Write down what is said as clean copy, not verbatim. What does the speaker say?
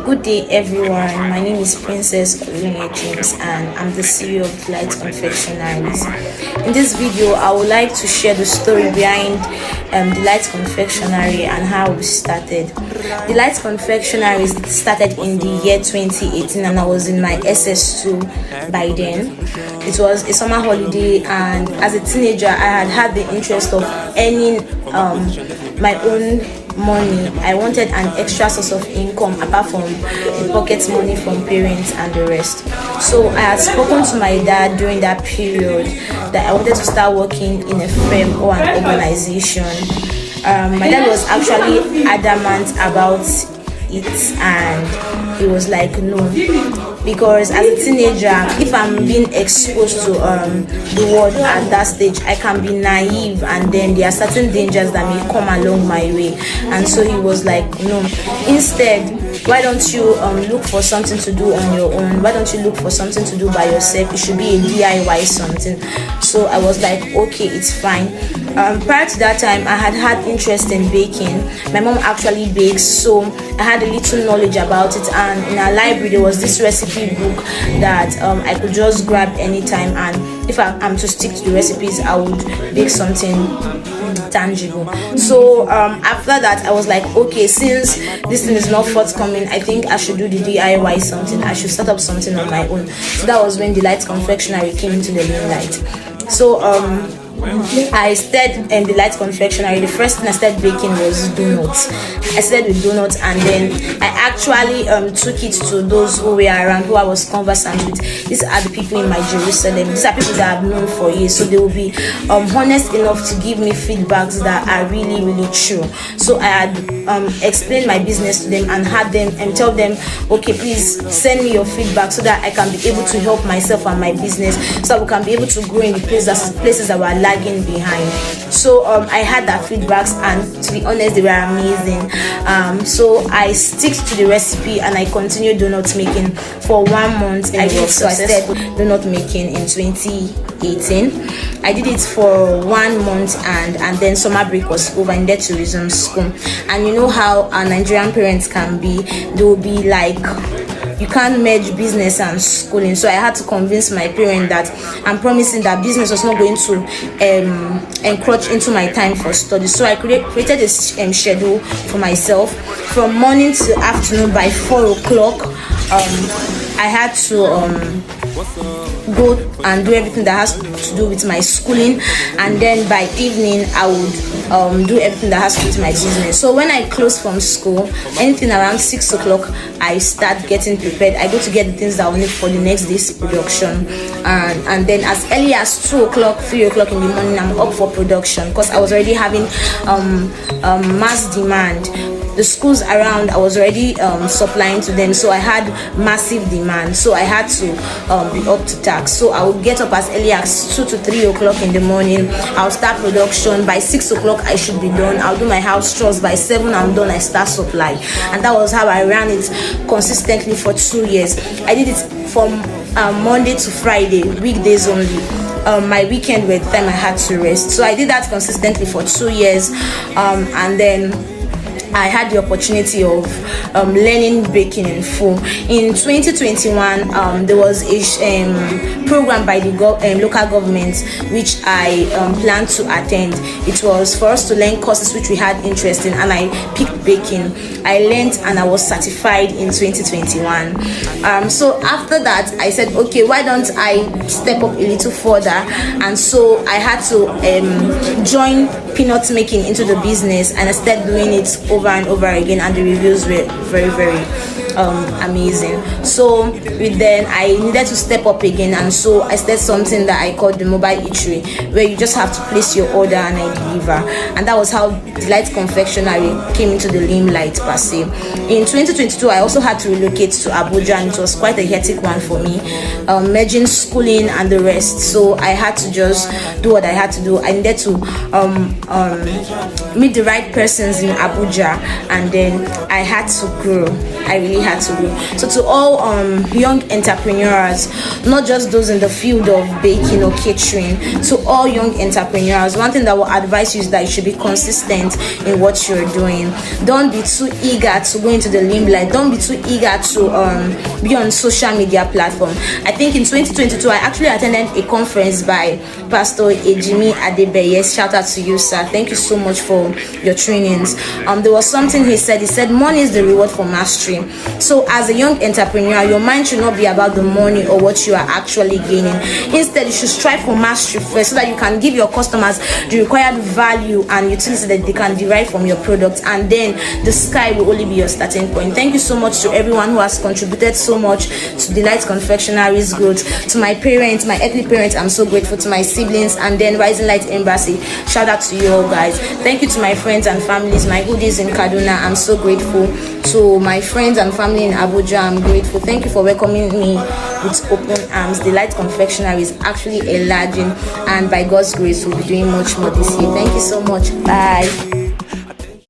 Good day, everyone. My name is Princess Olunye James, and I'm the CEO of Delight Confectionaries. In this video, I would like to share the story behind Delight Confectionery and how we started. Delight Confectionaries started in the year 2018, and I was in my SS2 by then. It was a summer holiday, and as a teenager, I had the interest of earning my own money. I wanted an extra source of income apart from the pocket money from parents and the rest. So I had spoken to my dad during that period that I wanted to start working in a firm or an organization. My dad was actually adamant about it, and he was like, no, because as a teenager, if I'm being exposed to the world at that stage, I can be naive, and then there are certain dangers that may come along my way. And so he was like, no, instead, why don't you look for something to do on your own? Why don't you look for something to do by yourself? It should be a DIY something. So I was like, okay, it's fine. Prior to that time, I had interest in baking. My mom actually bakes, so I had a little knowledge about it, and in our library there was this recipe book that I could just grab anytime, and if I'm to stick to the recipes, I would bake something tangible. So after that, I was like, okay, since this thing is not forthcoming, I think I should do the DIY something. I should start up something on my own. So that was when Delight Confectionery came into the limelight. So I started in Delight Confectionery. The first thing I started baking was donuts. I started with donuts, and then I actually took it to those who were around, who I was conversant with. These are the people in my Jerusalem. These are people that I've known for years, so they will be honest enough to give me feedbacks that are really, really true. So I had explained my business to them and had them and tell them, okay, please send me your feedback so that I can be able to help myself and my business, so we can be able to grow in the places that were lagging behind. So I had that feedbacks, and to be honest, they were amazing. So I stick to the recipe, and I continued donut making for 1 month. I started donut making in 2018. I did it for 1 month, and then summer break was over, and then to resume school. And you know how our Nigerian parents can be. They will be like, you can't merge business and schooling. So I had to convince my parents that I'm promising that business was not going to encroach into my time for study. So I created a schedule for myself from morning to afternoon. By 4 o'clock, I had to go and do everything that has to do with my schooling, and then by evening I would do everything that has to do with my business. So when I close from school, anything around 6 o'clock, I start getting prepared. I go to get the things that I will need for the next day's production, and then as early as 2 o'clock, 3 o'clock in the morning, I'm up for production, because I was already having mass demand. The schools around, I was already supplying to them, so I had massive demand, so I had to be up to task. So I would get up as early as 2 to 3 o'clock in the morning. I'll start production. By 6 o'clock I should be done. I'll do my house chores. By 7 I'm done. I start supply, and that was how I ran it consistently for 2 years. I did it from Monday to Friday, weekdays only. My weekend were the time I had to rest. So I did that consistently for 2 years, and then I had the opportunity of learning baking in full. In 2021, there was a program by the local government which I planned to attend. It was for us to learn courses which we had interest in, and I picked baking. I learned, and I was certified in 2021. So after that, I said, okay, why don't I step up a little further? And so I had to join peanut making into the business, and I started doing it over and over again, and the reviews were very, very amazing. So then I needed to step up again, and so I started something that I called the mobile eatery, where you just have to place your order and I deliver. And that was how Delight Confectionery came into the limelight per se. In 2022, I also had to relocate to Abuja, and it was quite a hectic one for me, merging schooling and the rest. So I had to just do what I had to do. I needed to meet the right persons in Abuja, and then I had to grow. I really had to grow. So to all young entrepreneurs, not just those in the field of baking or catering, to all young entrepreneurs, one thing that I will advise you is that you should be consistent in what you're doing. Don't be too eager to go into the limelight. Don't be too eager to be on social media platform. I think in 2022 I actually attended a conference by Pastor Ejimi Adebeye. Shout out to you, sir. Thank you so much for your trainings. There was something he said money is the reward for mastery. So as a young entrepreneur, your mind should not be about the money or what you are actually gaining. Instead, you should strive for mastery first, so that you can give your customers the required value and utility that they can derive from your product, and then the sky will only be your starting point. Thank you so much to everyone who has contributed so much to Delight Confectionary's growth. To my parents, my earthly parents, I'm so grateful. To my siblings, and then Rising Light Embassy, shout out to you all guys. Thank you to my friends and families, my goodies in Kaduna, I'm so grateful. To my friends and family in Abuja, I'm grateful. Thank you for welcoming me with open arms. Delight Confectionery is actually enlarging, and by God's grace we'll be doing much more this year. Thank you so much. Bye.